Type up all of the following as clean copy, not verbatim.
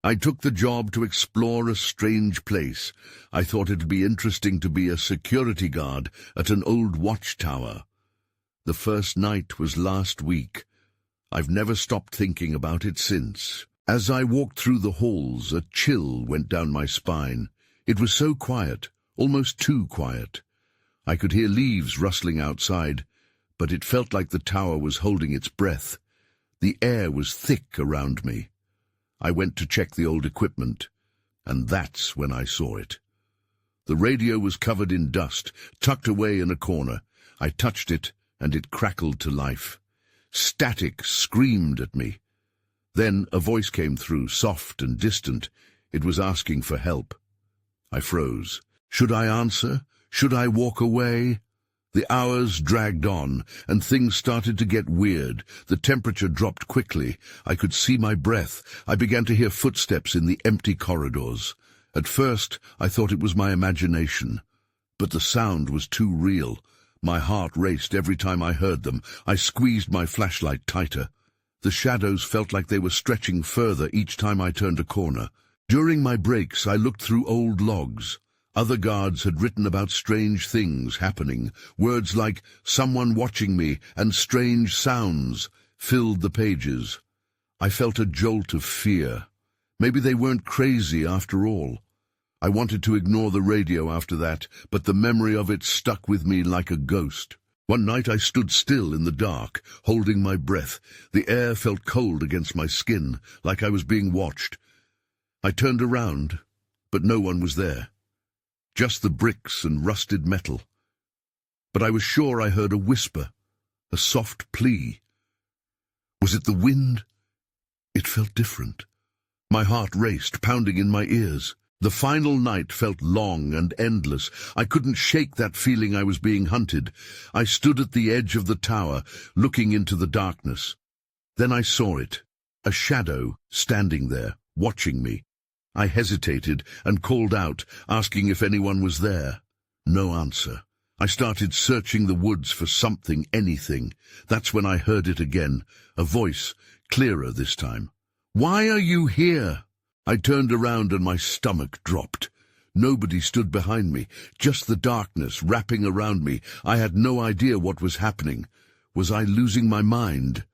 I took the job to explore a strange place. I thought it'd be interesting to be a security guard at an old watchtower. The first night was last week. I've never stopped thinking about it since. As I walked through the halls, a chill went down my spine. It was so quiet, almost too quiet. I could hear leaves rustling outside, but it felt like the tower was holding its breath. The air was thick around me. I went to check the old equipment, and that's when I saw it. The radio was covered in dust, tucked away in a corner. I touched it, and it crackled to life. Static screamed at me. Then a voice came through, soft and distant. It was asking for help. I froze. Should I answer? Should I walk away? The hours dragged on, and things started to get weird. The temperature dropped quickly. I could see my breath. I began to hear footsteps in the empty corridors. At first, I thought it was my imagination. But the sound was too real. My heart raced every time I heard them. I squeezed my flashlight tighter. The shadows felt like they were stretching further each time I turned a corner. During my breaks, I looked through old logs. Other guards had written about strange things happening. Words like "someone watching me" and "strange sounds" filled the pages. I felt a jolt of fear. Maybe they weren't crazy after all. I wanted to ignore the radio after that, but the memory of it stuck with me like a ghost. One night I stood still in the dark, holding my breath. The air felt cold against my skin, like I was being watched. I turned around, but no one was there. Just the bricks and rusted metal. But I was sure I heard a whisper, a soft plea. Was it the wind? It felt different. My heart raced, pounding in my ears. The final night felt long and endless. I couldn't shake that feeling I was being hunted. I stood at the edge of the tower, looking into the darkness. Then I saw it, a shadow standing there, watching me. I hesitated and called out, asking if anyone was there. No answer. I started searching the woods for something, anything. That's when I heard it again, a voice, clearer this time. "Why are you here?" I turned around and my stomach dropped. Nobody stood behind me, just the darkness wrapping around me. I had no idea what was happening. Was I losing my mind?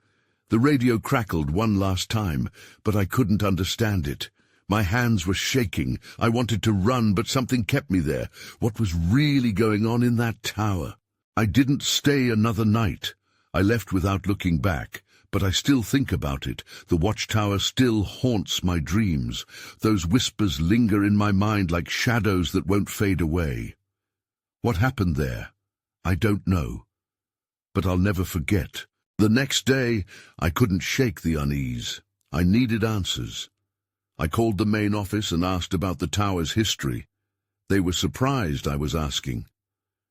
The radio crackled one last time, but I couldn't understand it. My hands were shaking. I wanted to run, but something kept me there. What was really going on in that tower? I didn't stay another night. I left without looking back. But I still think about it. The watchtower still haunts my dreams. Those whispers linger in my mind like shadows that won't fade away. What happened there? I don't know. But I'll never forget. The next day, I couldn't shake the unease. I needed answers. I called the main office and asked about the tower's history. They were surprised I was asking.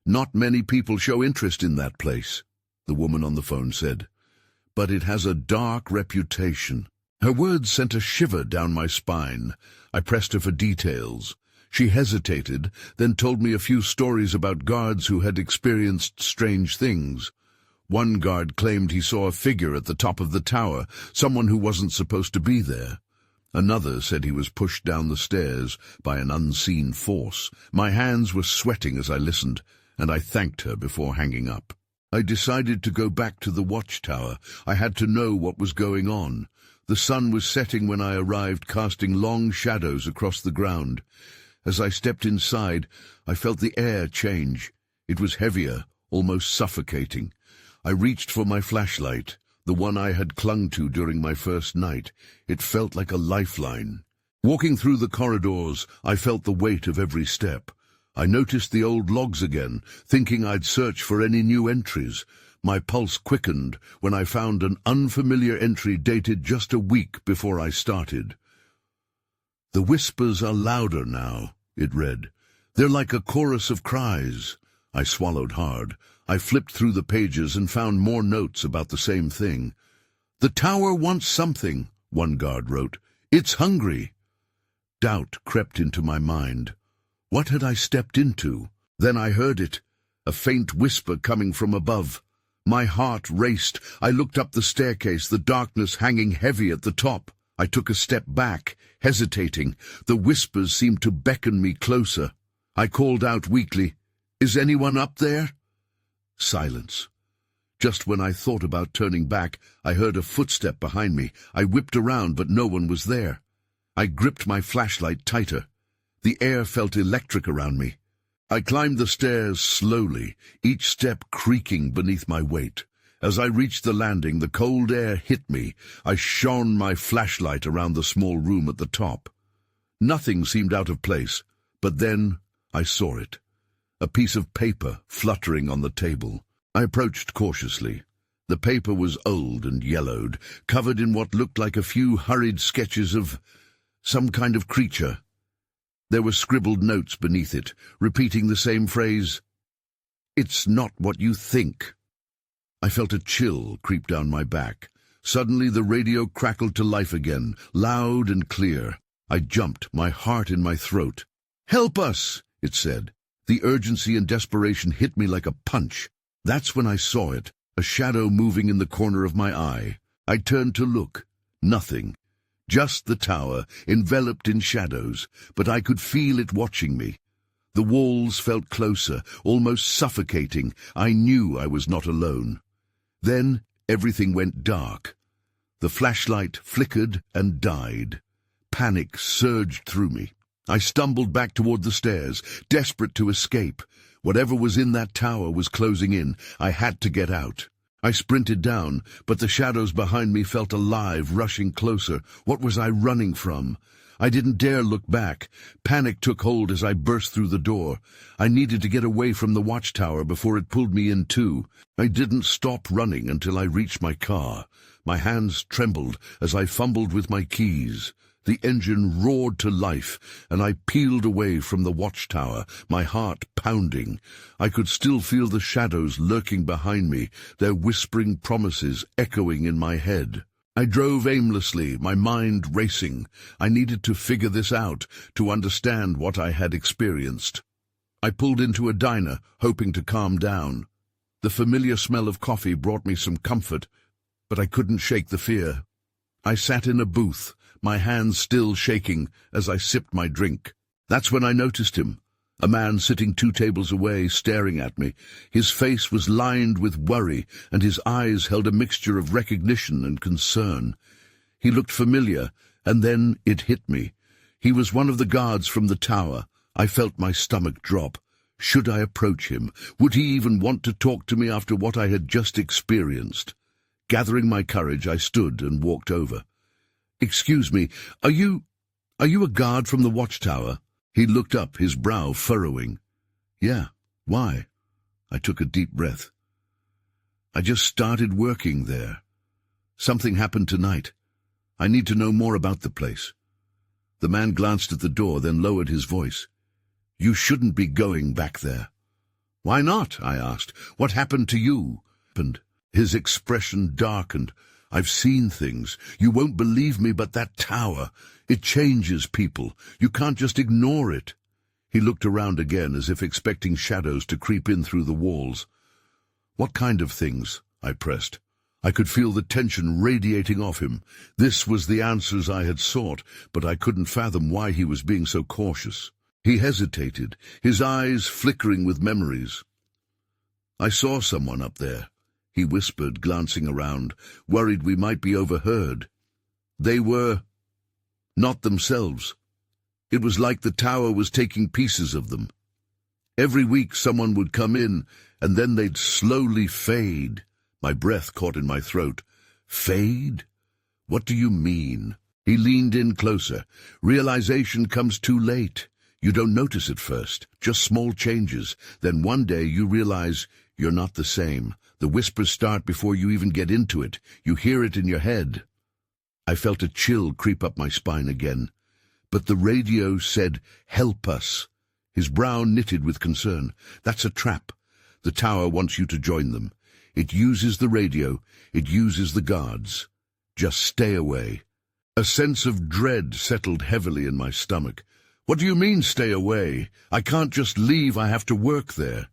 "Not many people show interest in that place," the woman on the phone said. "But it has a dark reputation." Her words sent a shiver down my spine. I pressed her for details. She hesitated, then told me a few stories about guards who had experienced strange things. One guard claimed he saw a figure at the top of the tower, someone who wasn't supposed to be there. Another said he was pushed down the stairs by an unseen force. My hands were sweating as I listened, and I thanked her before hanging up. I decided to go back to the watchtower. I had to know what was going on. The sun was setting when I arrived, casting long shadows across the ground. As I stepped inside, I felt the air change. It was heavier, almost suffocating. I reached for my flashlight, the one I had clung to during my first night. It felt like a lifeline. Walking through the corridors, I felt the weight of every step. I noticed the old logs again, thinking I'd search for any new entries. My pulse quickened when I found an unfamiliar entry dated just a week before I started. "The whispers are louder now," it read. "They're like a chorus of cries." I swallowed hard. I flipped through the pages and found more notes about the same thing. "The tower wants something," one guard wrote. "It's hungry." Doubt crept into my mind. What had I stepped into? Then I heard it, a faint whisper coming from above. My heart raced. I looked up the staircase, the darkness hanging heavy at the top. I took a step back, hesitating. The whispers seemed to beckon me closer. I called out weakly, "Is anyone up there?" Silence. Just when I thought about turning back, I heard a footstep behind me. I whipped around, but no one was there. I gripped my flashlight tighter. The air felt electric around me. I climbed the stairs slowly, each step creaking beneath my weight. As I reached the landing, the cold air hit me. I shone my flashlight around the small room at the top. Nothing seemed out of place, but then I saw it. A piece of paper fluttering on the table. I approached cautiously. The paper was old and yellowed, covered in what looked like a few hurried sketches of some kind of creature. There were scribbled notes beneath it, repeating the same phrase, "It's not what you think." I felt a chill creep down my back. Suddenly the radio crackled to life again, loud and clear. I jumped, my heart in my throat. "Help us!" it said. The urgency and desperation hit me like a punch. That's when I saw it, a shadow moving in the corner of my eye. I turned to look. Nothing. Just the tower, enveloped in shadows, but I could feel it watching me. The walls felt closer, almost suffocating. I knew I was not alone. Then everything went dark. The flashlight flickered and died. Panic surged through me. I stumbled back toward the stairs, desperate to escape. Whatever was in that tower was closing in. I had to get out. I sprinted down, but the shadows behind me felt alive, rushing closer. What was I running from? I didn't dare look back. Panic took hold as I burst through the door. I needed to get away from the Watchtower before it pulled me in too. I didn't stop running until I reached my car. My hands trembled as I fumbled with my keys. The engine roared to life, and I peeled away from the Watchtower, my heart pounding. I could still feel the shadows lurking behind me, their whispering promises echoing in my head. I drove aimlessly, my mind racing. I needed to figure this out, to understand what I had experienced. I pulled into a diner, hoping to calm down. The familiar smell of coffee brought me some comfort, but I couldn't shake the fear. I sat in a booth, my hands still shaking as I sipped my drink. That's when I noticed him. A man sitting 2 tables away, staring at me. His face was lined with worry, and his eyes held a mixture of recognition and concern. He looked familiar, and then it hit me. He was one of the guards from the tower. I felt my stomach drop. Should I approach him? Would he even want to talk to me after what I had just experienced? Gathering my courage, I stood and walked over. "Excuse me, are you a guard from the Watchtower?" He looked up, his brow furrowing. "Yeah, why?" I took a deep breath. "I just started working there. Something happened tonight. I need to know more about the place." The man glanced at the door, then lowered his voice. "You shouldn't be going back there." "Why not?" I asked. "What happened to you?" And his expression darkened. "I've seen things. You won't believe me, but that tower, it changes people. You can't just ignore it." He looked around again as if expecting shadows to creep in through the walls. "What kind of things?" I pressed. I could feel the tension radiating off him. This was the answers I had sought, but I couldn't fathom why he was being so cautious. He hesitated, his eyes flickering with memories. "I saw someone up there," he whispered, glancing around, worried we might be overheard. "They were not themselves. It was like the tower was taking pieces of them. Every week someone would come in, and then they'd slowly fade." My breath caught in my throat. "Fade? What do you mean?" He leaned in closer. "Realization comes too late. You don't notice at first, just small changes. Then one day you realize you're not the same. The whispers start before you even get into it. You hear it in your head." I felt a chill creep up my spine again. But the radio said, "Help us." His brow knitted with concern. "That's a trap. The tower wants you to join them. It uses the radio. It uses the guards. Just stay away." A sense of dread settled heavily in my stomach. "What do you mean, stay away? I can't just leave. I have to work there."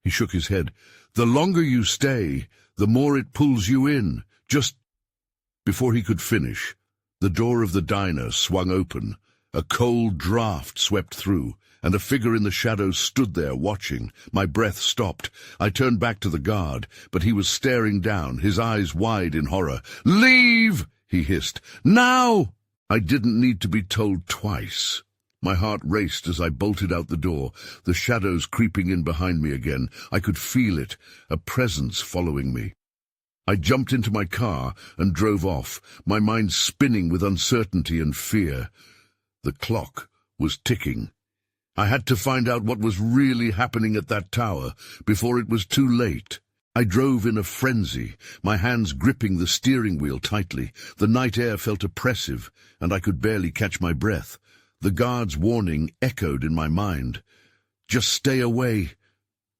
He shook his head. "The longer you stay, the more it pulls you in. Just—" Before he could finish, The door of the diner swung open. A cold draft swept through, and a figure in the shadows stood there watching. My breath stopped. I turned back to the guard, but he was staring down, his eyes wide in horror. "Leave!" he hissed. "Now!" I didn't need to be told twice. My heart raced as I bolted out the door, the shadows creeping in behind me again. I could feel it, a presence following me. I jumped into my car and drove off, my mind spinning with uncertainty and fear. The clock was ticking. I had to find out what was really happening at that tower before it was too late. I drove in a frenzy, my hands gripping the steering wheel tightly. The night air felt oppressive, and I could barely catch my breath. The guard's warning echoed in my mind. Just stay away.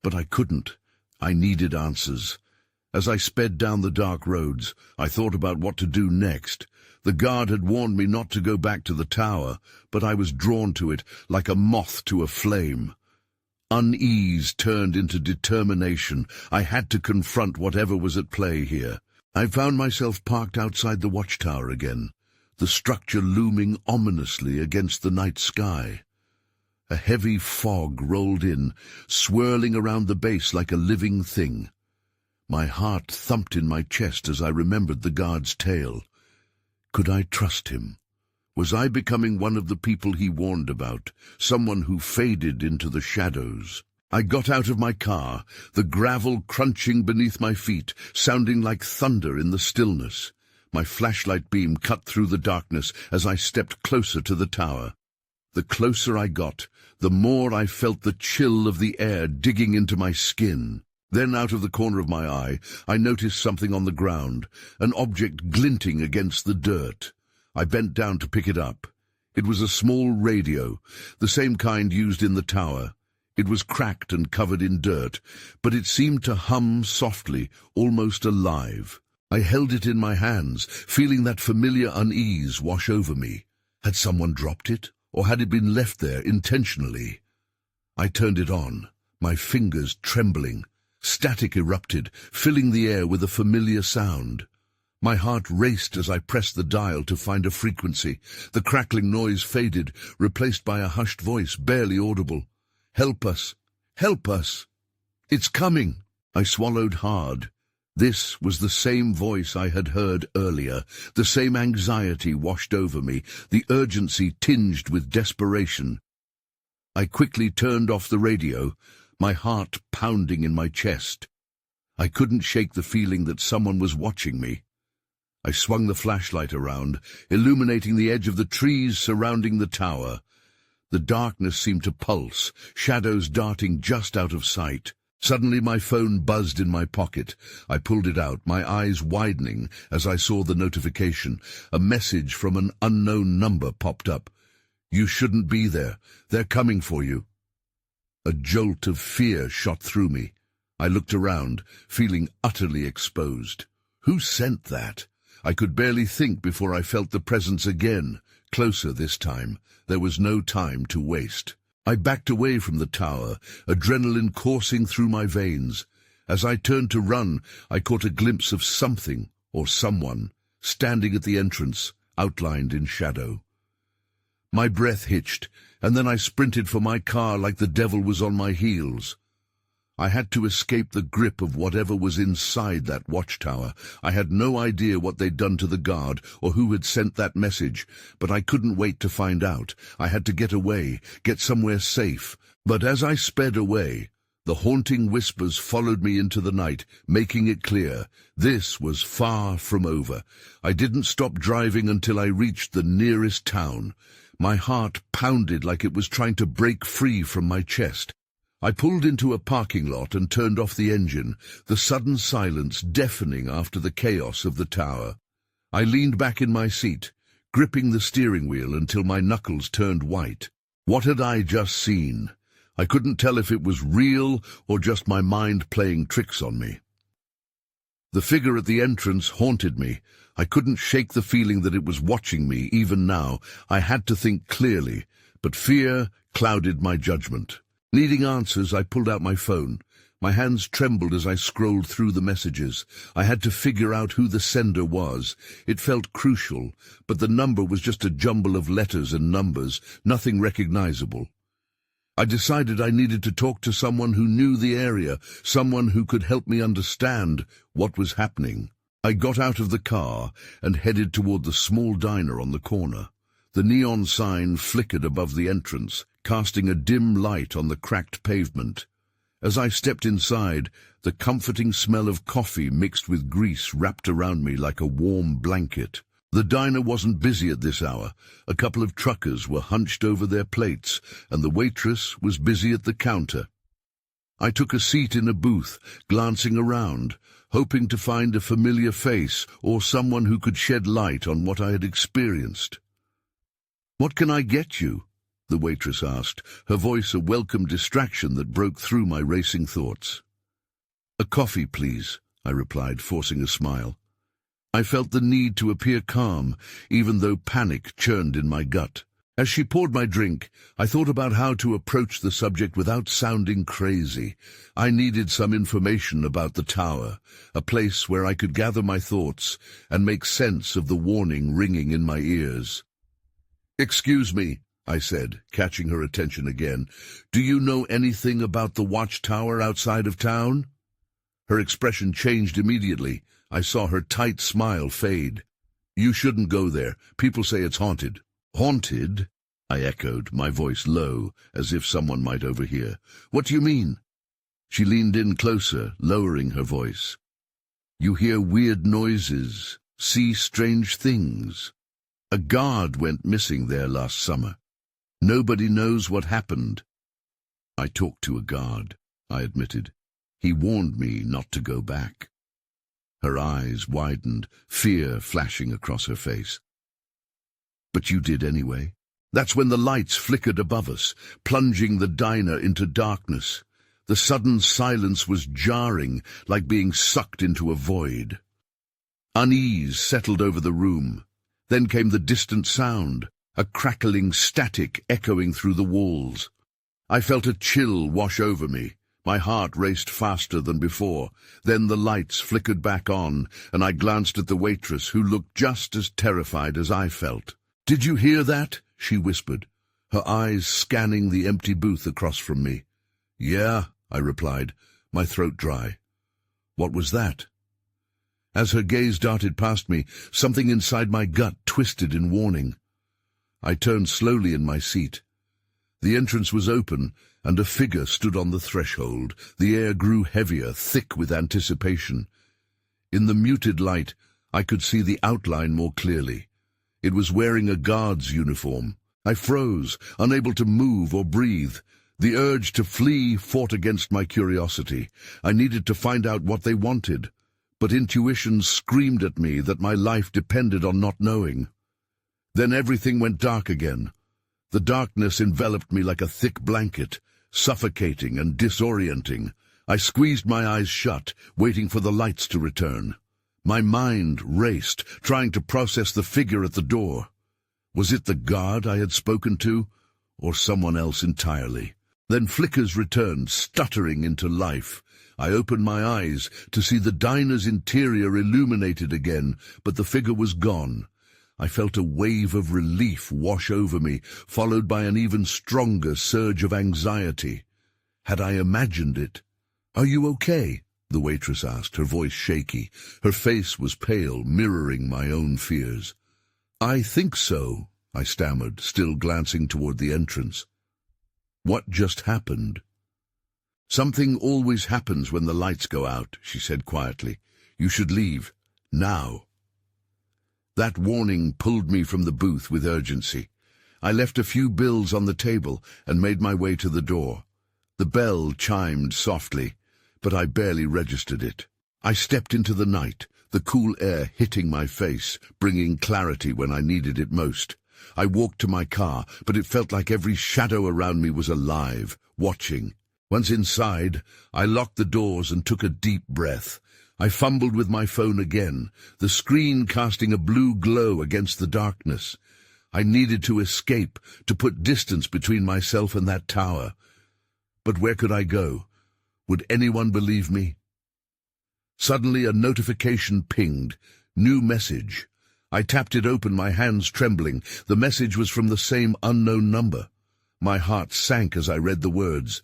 But I couldn't. I needed answers. As I sped down the dark roads, I thought about what to do next. The guard had warned me not to go back to the tower, but I was drawn to it like a moth to a flame. Unease turned into determination. I had to confront whatever was at play here. I found myself parked outside the Watchtower again, the structure looming ominously against the night sky. A heavy fog rolled in, swirling around the base like a living thing. My heart thumped in my chest as I remembered the guard's tale. Could I trust him? Was I becoming one of the people he warned about, someone who faded into the shadows? I got out of my car, the gravel crunching beneath my feet, sounding like thunder in the stillness. My flashlight beam cut through the darkness as I stepped closer to the tower. The closer I got, the more I felt the chill of the air digging into my skin. Then, out of the corner of my eye, I noticed something on the ground, an object glinting against the dirt. I bent down to pick it up. It was a small radio, the same kind used in the tower. It was cracked and covered in dirt, but it seemed to hum softly, almost alive. I held it in my hands, feeling that familiar unease wash over me. Had someone dropped it, or had it been left there intentionally? I turned it on, my fingers trembling. Static erupted, filling the air with a familiar sound. My heart raced as I pressed the dial to find a frequency. The crackling noise faded, replaced by a hushed voice, barely audible. "Help us! Help us! It's coming!" I swallowed hard. This was the same voice I had heard earlier. The same anxiety washed over me, the urgency tinged with desperation. I quickly turned off the radio, my heart pounding in my chest. I couldn't shake the feeling that someone was watching me. I swung the flashlight around, illuminating the edge of the trees surrounding the tower. The darkness seemed to pulse, shadows darting just out of sight. Suddenly my phone buzzed in my pocket. I pulled it out, my eyes widening as I saw the notification. A message from an unknown number popped up. "You shouldn't be there. They're coming for you." A jolt of fear shot through me. I looked around, feeling utterly exposed. Who sent that? I could barely think before I felt the presence again, closer this time. There was no time to waste. I backed away from the tower, adrenaline coursing through my veins. As I turned to run, I caught a glimpse of something, or someone, standing at the entrance, outlined in shadow. My breath hitched, and then I sprinted for my car like the devil was on my heels. I had to escape the grip of whatever was inside that watchtower. I had no idea what they'd done to the guard or who had sent that message, but I couldn't wait to find out. I had to get away, get somewhere safe. But as I sped away, the haunting whispers followed me into the night, making it clear this was far from over. I didn't stop driving until I reached the nearest town. My heart pounded like it was trying to break free from my chest. I pulled into a parking lot and turned off the engine, the sudden silence deafening after the chaos of the tower. I leaned back in my seat, gripping the steering wheel until my knuckles turned white. What had I just seen? I couldn't tell if it was real or just my mind playing tricks on me. The figure at the entrance haunted me. I couldn't shake the feeling that it was watching me even now. I had to think clearly, but fear clouded my judgment. Needing answers, I pulled out my phone. My hands trembled as I scrolled through the messages. I had to figure out who the sender was. It felt crucial, but the number was just a jumble of letters and numbers, nothing recognizable. I decided I needed to talk to someone who knew the area, someone who could help me understand what was happening. I got out of the car and headed toward the small diner on the corner. The neon sign flickered above the entrance, casting a dim light on the cracked pavement. As I stepped inside, the comforting smell of coffee mixed with grease wrapped around me like a warm blanket. The diner wasn't busy at this hour. A couple of truckers were hunched over their plates, and the waitress was busy at the counter. I took a seat in a booth, glancing around, hoping to find a familiar face or someone who could shed light on what I had experienced. "What can I get you?" the waitress asked, her voice a welcome distraction that broke through my racing thoughts. "A coffee, please," I replied, forcing a smile. I felt the need to appear calm, even though panic churned in my gut. As she poured my drink, I thought about how to approach the subject without sounding crazy. I needed some information about the tower, a place where I could gather my thoughts and make sense of the warning ringing in my ears. "Excuse me," I said, catching her attention again. "Do you know anything about the Watchtower outside of town?" Her expression changed immediately. I saw her tight smile fade. "You shouldn't go there. People say it's haunted." "Haunted?" I echoed, my voice low, as if someone might overhear. "What do you mean?" She leaned in closer, lowering her voice. "You hear weird noises, see strange things. A guard went missing there last summer. Nobody knows what happened." "I talked to a guard," I admitted. "He warned me not to go back." Her eyes widened, fear flashing across her face. "But you did anyway." That's when the lights flickered above us, plunging the diner into darkness. The sudden silence was jarring, like being sucked into a void. Unease settled over the room. Then came the distant sound, a crackling static echoing through the walls. I felt a chill wash over me. My heart raced faster than before. Then the lights flickered back on, and I glanced at the waitress, who looked just as terrified as I felt. "Did you hear that?" she whispered, her eyes scanning the empty booth across from me. "Yeah," I replied, my throat dry. "What was that?" As her gaze darted past me, something inside my gut twisted in warning. I turned slowly in my seat. The entrance was open, and a figure stood on the threshold. The air grew heavier, thick with anticipation. In the muted light, I could see the outline more clearly. It was wearing a guard's uniform. I froze, unable to move or breathe. The urge to flee fought against my curiosity. I needed to find out what they wanted, but intuition screamed at me that my life depended on not knowing. Then everything went dark again. The darkness enveloped me like a thick blanket, suffocating and disorienting. I squeezed my eyes shut, waiting for the lights to return. My mind raced, trying to process the figure at the door. Was it the guard I had spoken to, or someone else entirely? Then flickers returned, stuttering into life. I opened my eyes to see the diner's interior illuminated again, but the figure was gone. I felt a wave of relief wash over me, followed by an even stronger surge of anxiety. Had I imagined it? "Are you okay?" the waitress asked, her voice shaky. Her face was pale, mirroring my own fears. "I think so," I stammered, still glancing toward the entrance. "What just happened?" "Something always happens when the lights go out," she said quietly. "You should leave. Now." That warning pulled me from the booth with urgency. I left a few bills on the table and made my way to the door. The bell chimed softly, but I barely registered it. I stepped into the night, the cool air hitting my face, bringing clarity when I needed it most. I walked to my car, but it felt like every shadow around me was alive, watching. Once inside, I locked the doors and took a deep breath. I fumbled with my phone again, the screen casting a blue glow against the darkness. I needed to escape, to put distance between myself and that tower. But where could I go? Would anyone believe me? Suddenly a notification pinged. New message. I tapped it open, my hands trembling. The message was from the same unknown number. My heart sank as I read the words.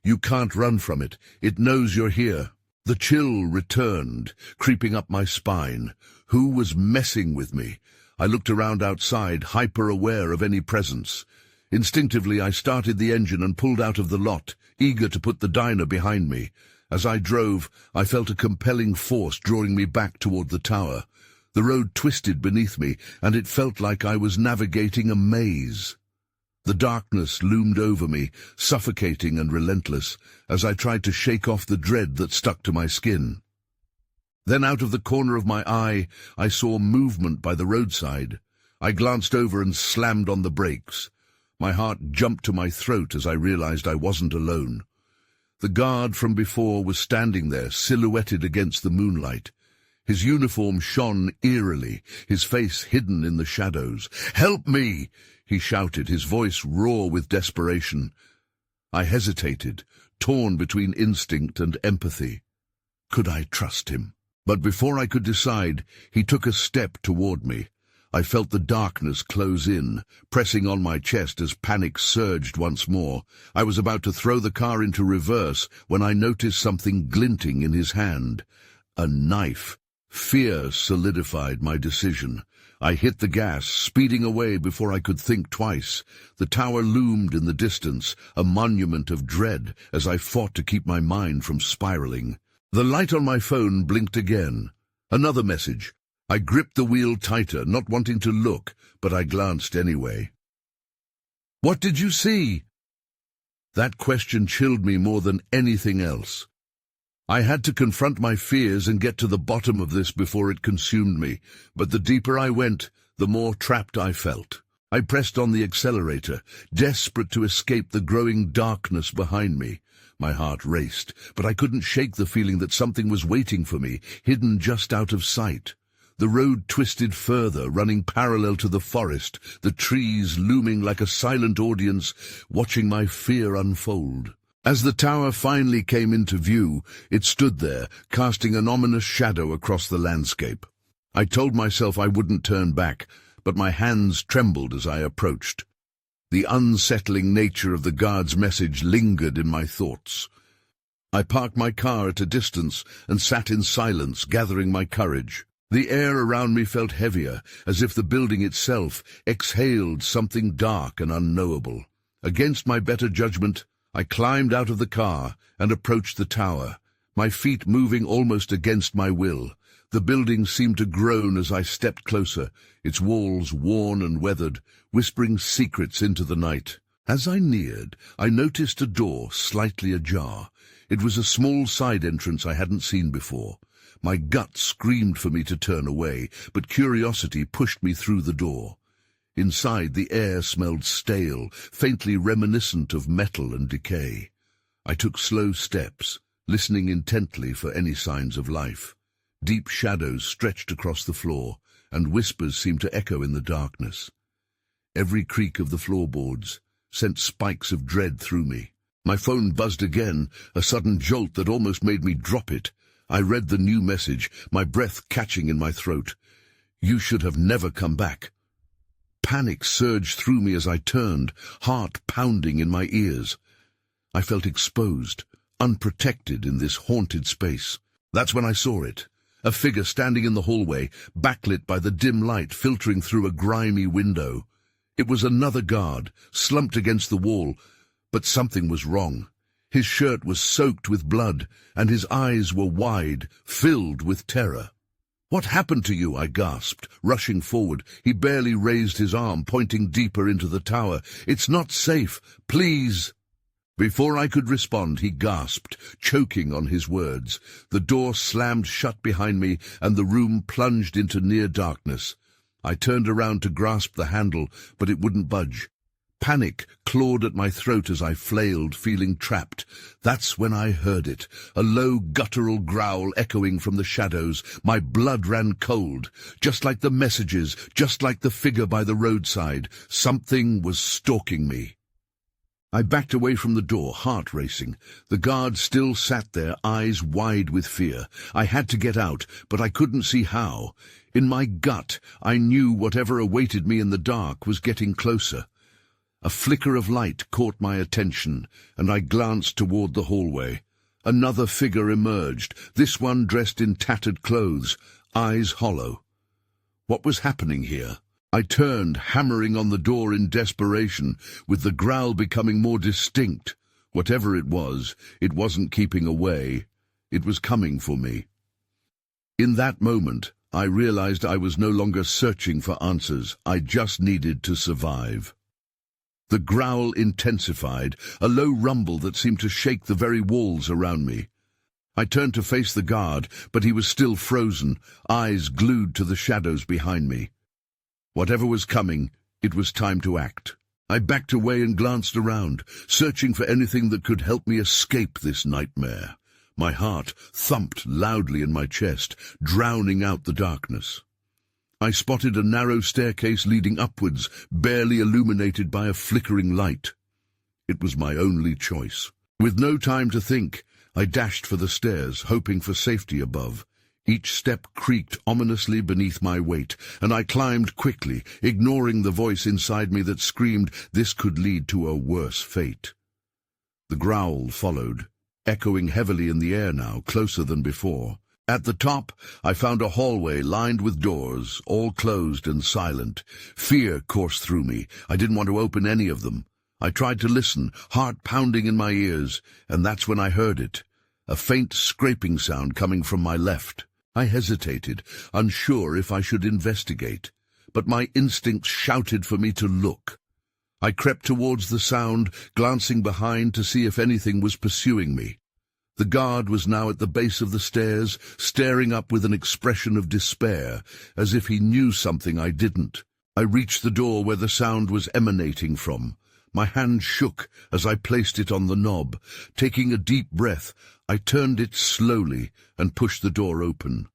You can't run from it. It knows you're here. The chill returned, creeping up my spine. Who was messing with me? I looked around outside, hyper-aware of any presence. Instinctively, I started the engine and pulled out of the lot, eager to put the diner behind me. As I drove, I felt a compelling force drawing me back toward the tower. The road twisted beneath me, and it felt like I was navigating a maze. The darkness loomed over me, suffocating and relentless, as I tried to shake off the dread that stuck to my skin. Then out of the corner of my eye, I saw movement by the roadside. I glanced over and slammed on the brakes. My heart jumped to my throat as I realized I wasn't alone. The guard from before was standing there, silhouetted against the moonlight. His uniform shone eerily, his face hidden in the shadows. "Help me!" he shouted, his voice raw with desperation. I hesitated, torn between instinct and empathy. Could I trust him? But before I could decide, he took a step toward me. I felt the darkness close in, pressing on my chest as panic surged once more. I was about to throw the car into reverse when I noticed something glinting in his hand. A knife. Fear solidified my decision. I hit the gas, speeding away before I could think twice. The tower loomed in the distance, a monument of dread, as I fought to keep my mind from spiraling. The light on my phone blinked again. Another message. I gripped the wheel tighter, not wanting to look, but I glanced anyway. "What did you see?" That question chilled me more than anything else. I had to confront my fears and get to the bottom of this before it consumed me, but the deeper I went, the more trapped I felt. I pressed on the accelerator, desperate to escape the growing darkness behind me. My heart raced, but I couldn't shake the feeling that something was waiting for me, hidden just out of sight. The road twisted further, running parallel to the forest, the trees looming like a silent audience, watching my fear unfold. As the tower finally came into view, it stood there, casting an ominous shadow across the landscape. I told myself I wouldn't turn back, but my hands trembled as I approached. The unsettling nature of the guard's message lingered in my thoughts. I parked my car at a distance and sat in silence, gathering my courage. The air around me felt heavier, as if the building itself exhaled something dark and unknowable. Against my better judgment, I climbed out of the car and approached the tower, my feet moving almost against my will. The building seemed to groan as I stepped closer, its walls worn and weathered, whispering secrets into the night. As I neared, I noticed a door slightly ajar. It was a small side entrance I hadn't seen before. My gut screamed for me to turn away, but curiosity pushed me through the door. Inside, the air smelled stale, faintly reminiscent of metal and decay. I took slow steps, listening intently for any signs of life. Deep shadows stretched across the floor, and whispers seemed to echo in the darkness. Every creak of the floorboards sent spikes of dread through me. My phone buzzed again, a sudden jolt that almost made me drop it. I read the new message, my breath catching in my throat. "You should have never come back." Panic surged through me as I turned, heart pounding in my ears. I felt exposed, unprotected in this haunted space. That's when I saw it. A figure standing in the hallway, backlit by the dim light filtering through a grimy window. It was another guard, slumped against the wall, but something was wrong. His shirt was soaked with blood, and his eyes were wide, filled with terror. "What happened to you?" I gasped, rushing forward. He barely raised his arm, pointing deeper into the tower. "It's not safe. Please." Before I could respond, he gasped, choking on his words. The door slammed shut behind me, and the room plunged into near darkness. I turned around to grasp the handle, but it wouldn't budge. Panic clawed at my throat as I flailed, feeling trapped. That's when I heard it, a low guttural growl echoing from the shadows. My blood ran cold. Just like the messages, just like the figure by the roadside, something was stalking me. I backed away from the door, heart racing. The guard still sat there, eyes wide with fear. I had to get out, but I couldn't see how. In my gut, I knew whatever awaited me in the dark was getting closer. A flicker of light caught my attention, and I glanced toward the hallway. Another figure emerged, this one dressed in tattered clothes, eyes hollow. What was happening here? I turned, hammering on the door in desperation, with the growl becoming more distinct. Whatever it wasn't keeping away. It was coming for me. In that moment, I realized I was no longer searching for answers. I just needed to survive. The growl intensified, a low rumble that seemed to shake the very walls around me. I turned to face the guard, but he was still frozen, eyes glued to the shadows behind me. Whatever was coming, it was time to act. I backed away and glanced around, searching for anything that could help me escape this nightmare. My heart thumped loudly in my chest, drowning out the darkness. I spotted a narrow staircase leading upwards, barely illuminated by a flickering light. It was my only choice. With no time to think, I dashed for the stairs, hoping for safety above. Each step creaked ominously beneath my weight, and I climbed quickly, ignoring the voice inside me that screamed this could lead to a worse fate. The growl followed, echoing heavily in the air now, closer than before. At the top, I found a hallway lined with doors, all closed and silent. Fear coursed through me. I didn't want to open any of them. I tried to listen, heart pounding in my ears, and that's when I heard it. A faint scraping sound coming from my left. I hesitated, unsure if I should investigate, but my instincts shouted for me to look. I crept towards the sound, glancing behind to see if anything was pursuing me. The guard was now at the base of the stairs, staring up with an expression of despair, as if he knew something I didn't. I reached the door where the sound was emanating from. My hand shook as I placed it on the knob. Taking a deep breath, I turned it slowly and pushed the door open.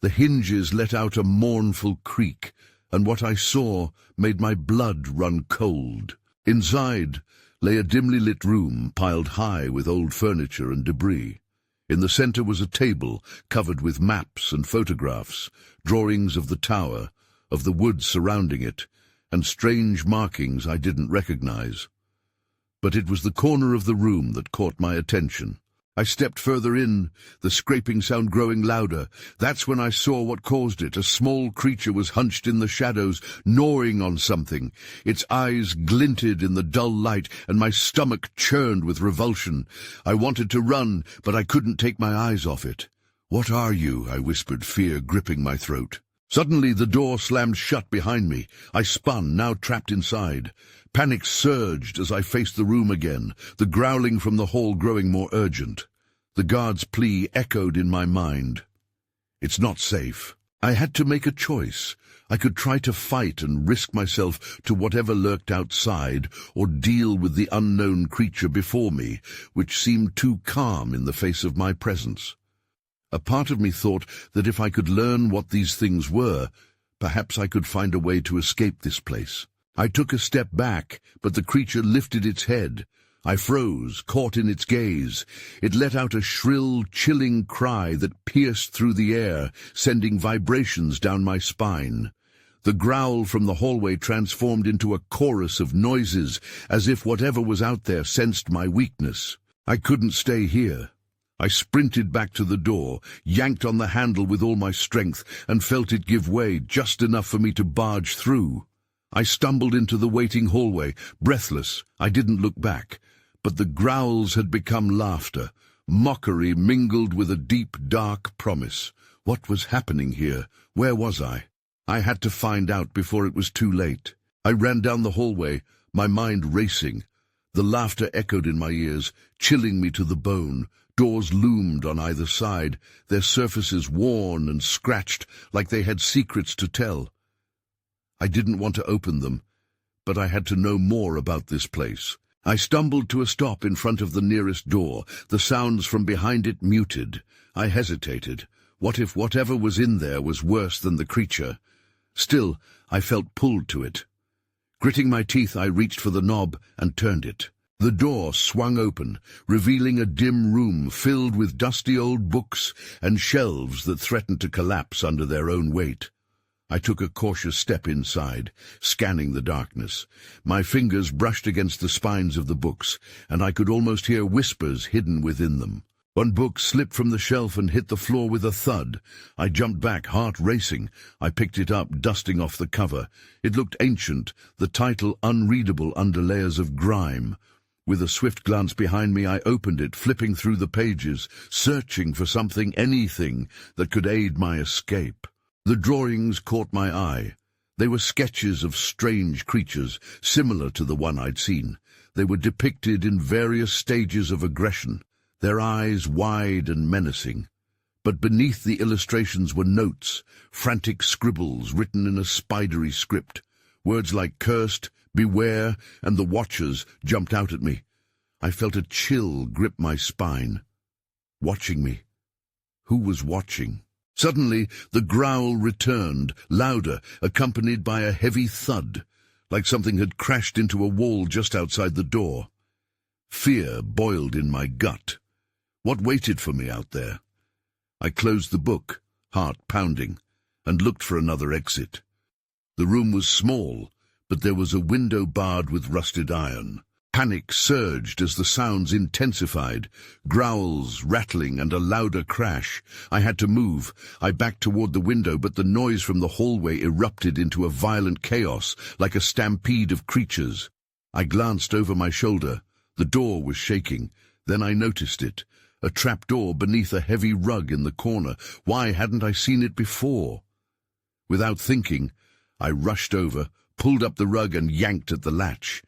The hinges let out a mournful creak, and what I saw made my blood run cold. Inside lay a dimly lit room piled high with old furniture and debris. In the center was a table covered with maps and photographs, drawings of the tower, of the woods surrounding it, and strange markings I didn't recognize. But it was the corner of the room that caught my attention. I stepped further in, the scraping sound growing louder. That's when I saw what caused it. A small creature was hunched in the shadows, gnawing on something. Its eyes glinted in the dull light, and my stomach churned with revulsion. I wanted to run, but I couldn't take my eyes off it. "What are you?" I whispered, fear gripping my throat. Suddenly the door slammed shut behind me. I spun, now trapped inside. Panic surged as I faced the room again, the growling from the hall growing more urgent. The guard's plea echoed in my mind. It's not safe. I had to make a choice. I could try to fight and risk myself to whatever lurked outside, or deal with the unknown creature before me, which seemed too calm in the face of my presence. A part of me thought that if I could learn what these things were, perhaps I could find a way to escape this place. I took a step back, but the creature lifted its head. I froze, caught in its gaze. It let out a shrill, chilling cry that pierced through the air, sending vibrations down my spine. The growl from the hallway transformed into a chorus of noises, as if whatever was out there sensed my weakness. I couldn't stay here. I sprinted back to the door, yanked on the handle with all my strength, and felt it give way just enough for me to barge through. I stumbled into the waiting hallway, breathless. I didn't look back, but the growls had become laughter, mockery mingled with a deep, dark promise. What was happening here? Where was I? I had to find out before it was too late. I ran down the hallway, my mind racing. The laughter echoed in my ears, chilling me to the bone. Doors loomed on either side, their surfaces worn and scratched like they had secrets to tell. I didn't want to open them, but I had to know more about this place. I stumbled to a stop in front of the nearest door, the sounds from behind it muted. I hesitated. What if whatever was in there was worse than the creature? Still, I felt pulled to it. Gritting my teeth, I reached for the knob and turned it. The door swung open, revealing a dim room filled with dusty old books and shelves that threatened to collapse under their own weight. I took a cautious step inside, scanning the darkness. My fingers brushed against the spines of the books, and I could almost hear whispers hidden within them. One book slipped from the shelf and hit the floor with a thud. I jumped back, heart racing. I picked it up, dusting off the cover. It looked ancient, the title unreadable under layers of grime. With a swift glance behind me, I opened it, flipping through the pages, searching for something, anything, that could aid my escape. The drawings caught my eye. They were sketches of strange creatures, similar to the one I'd seen. They were depicted in various stages of aggression, their eyes wide and menacing. But beneath the illustrations were notes, frantic scribbles written in a spidery script. Words like cursed, beware, and the watchers jumped out at me. I felt a chill grip my spine. Watching me. Who was watching? Suddenly, the growl returned, louder, accompanied by a heavy thud, like something had crashed into a wall just outside the door. Fear boiled in my gut. What waited for me out there? I closed the book, heart pounding, and looked for another exit. The room was small, but there was a window barred with rusted iron. Panic surged as the sounds intensified, growls, rattling, and a louder crash. I had to move. I backed toward the window, but the noise from the hallway erupted into a violent chaos, like a stampede of creatures. I glanced over my shoulder. The door was shaking. Then I noticed it. A trapdoor beneath a heavy rug in the corner. Why hadn't I seen it before? Without thinking, I rushed over, pulled up the rug, and yanked at the latch.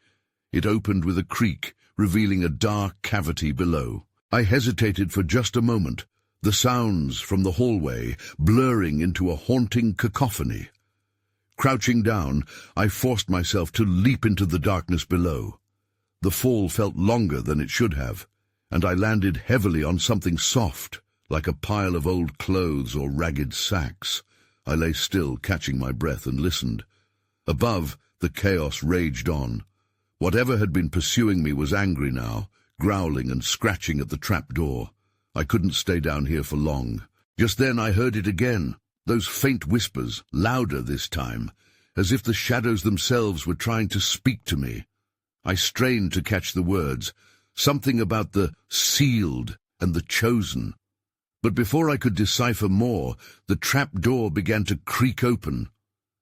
It opened with a creak, revealing a dark cavity below. I hesitated for just a moment, the sounds from the hallway blurring into a haunting cacophony. Crouching down, I forced myself to leap into the darkness below. The fall felt longer than it should have, and I landed heavily on something soft, like a pile of old clothes or ragged sacks. I lay still, catching my breath, and listened. Above, the chaos raged on. Whatever had been pursuing me was angry now, growling and scratching at the trapdoor. I couldn't stay down here for long. Just then I heard it again, those faint whispers, louder this time, as if the shadows themselves were trying to speak to me. I strained to catch the words, something about the sealed and the chosen. But before I could decipher more, the trapdoor began to creak open.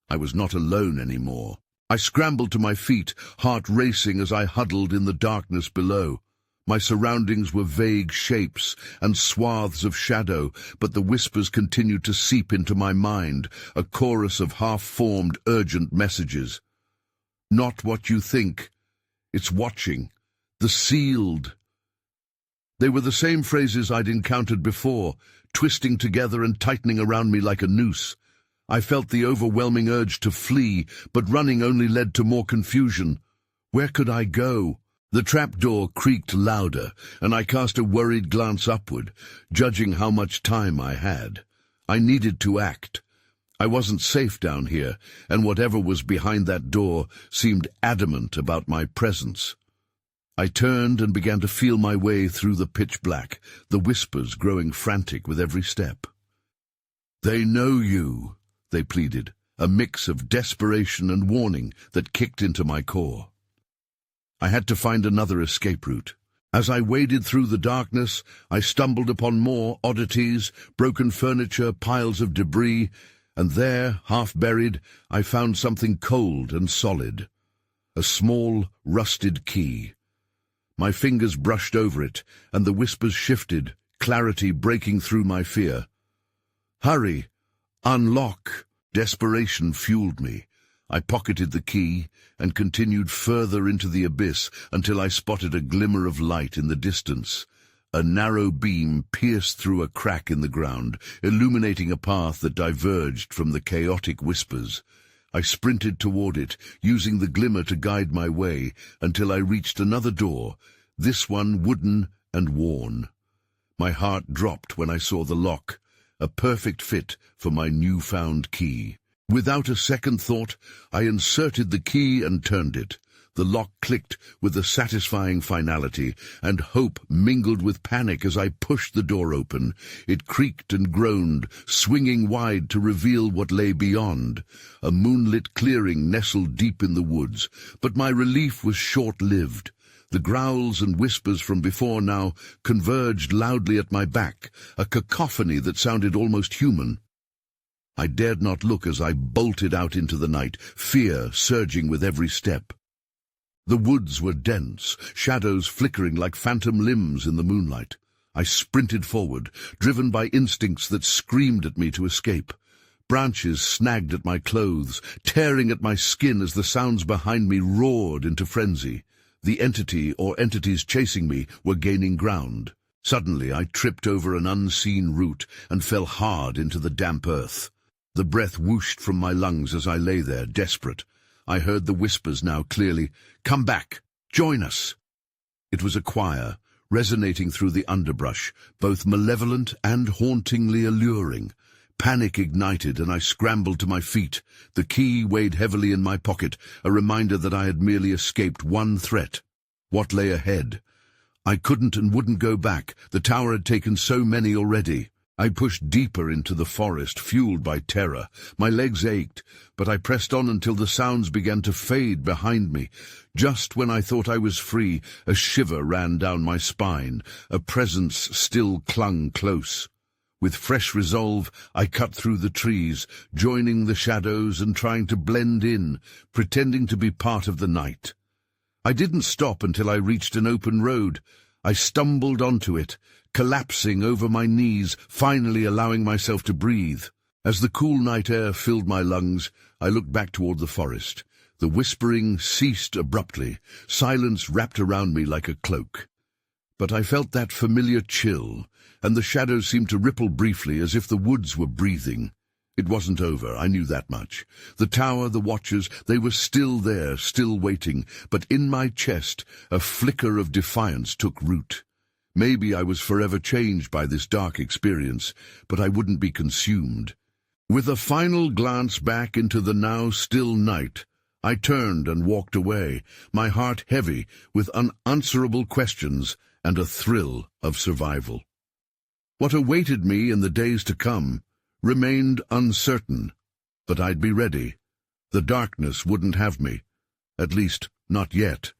I was not alone anymore. I scrambled to my feet, heart racing as I huddled in the darkness below. My surroundings were vague shapes and swaths of shadow, but the whispers continued to seep into my mind, a chorus of half-formed, urgent messages. Not what you think. It's watching. The sealed. They were the same phrases I'd encountered before, twisting together and tightening around me like a noose. I felt the overwhelming urge to flee, but running only led to more confusion. Where could I go? The trapdoor creaked louder, and I cast a worried glance upward, judging how much time I had. I needed to act. I wasn't safe down here, and whatever was behind that door seemed adamant about my presence. I turned and began to feel my way through the pitch black, the whispers growing frantic with every step. "They know you," they pleaded, a mix of desperation and warning that kicked into my core. I had to find another escape route. As I waded through the darkness, I stumbled upon more oddities, broken furniture, piles of debris, and there, half buried, I found something cold and solid. A small, rusted key. My fingers brushed over it, and the whispers shifted, clarity breaking through my fear. "Hurry! Unlock!" Desperation fueled me. I pocketed the key and continued further into the abyss until I spotted a glimmer of light in the distance. A narrow beam pierced through a crack in the ground, illuminating a path that diverged from the chaotic whispers. I sprinted toward it, using the glimmer to guide my way, until I reached another door, this one wooden and worn. My heart dropped when I saw the lock, a perfect fit for my newfound key. Without a second thought, I inserted the key and turned it. The lock clicked with a satisfying finality, and hope mingled with panic as I pushed the door open. It creaked and groaned, swinging wide to reveal what lay beyond. A moonlit clearing nestled deep in the woods, but my relief was short-lived. The growls and whispers from before now converged loudly at my back, a cacophony that sounded almost human. I dared not look as I bolted out into the night, fear surging with every step. The woods were dense, shadows flickering like phantom limbs in the moonlight. I sprinted forward, driven by instincts that screamed at me to escape. Branches snagged at my clothes, tearing at my skin as the sounds behind me roared into frenzy. The entity or entities chasing me were gaining ground. Suddenly I tripped over an unseen root and fell hard into the damp earth. The breath whooshed from my lungs as I lay there, desperate. I heard the whispers now clearly. "Come back! Join us!" It was a choir, resonating through the underbrush, both malevolent and hauntingly alluring. Panic ignited, and I scrambled to my feet. The key weighed heavily in my pocket, a reminder that I had merely escaped one threat. What lay ahead? I couldn't and wouldn't go back. The tower had taken so many already. I pushed deeper into the forest, fueled by terror. My legs ached, but I pressed on until the sounds began to fade behind me. Just when I thought I was free, a shiver ran down my spine. A presence still clung close. With fresh resolve, I cut through the trees, joining the shadows and trying to blend in, pretending to be part of the night. I didn't stop until I reached an open road. I stumbled onto it, collapsing over my knees, finally allowing myself to breathe. As the cool night air filled my lungs, I looked back toward the forest. The whispering ceased abruptly. Silence wrapped around me like a cloak. But I felt that familiar chill, and the shadows seemed to ripple briefly as if the woods were breathing. It wasn't over, I knew that much. The tower, the watchers, they were still there, still waiting, but in my chest a flicker of defiance took root. Maybe I was forever changed by this dark experience, but I wouldn't be consumed. With a final glance back into the now still night, I turned and walked away, my heart heavy with unanswerable questions and a thrill of survival. What awaited me in the days to come remained uncertain, but I'd be ready. The darkness wouldn't have me, at least not yet.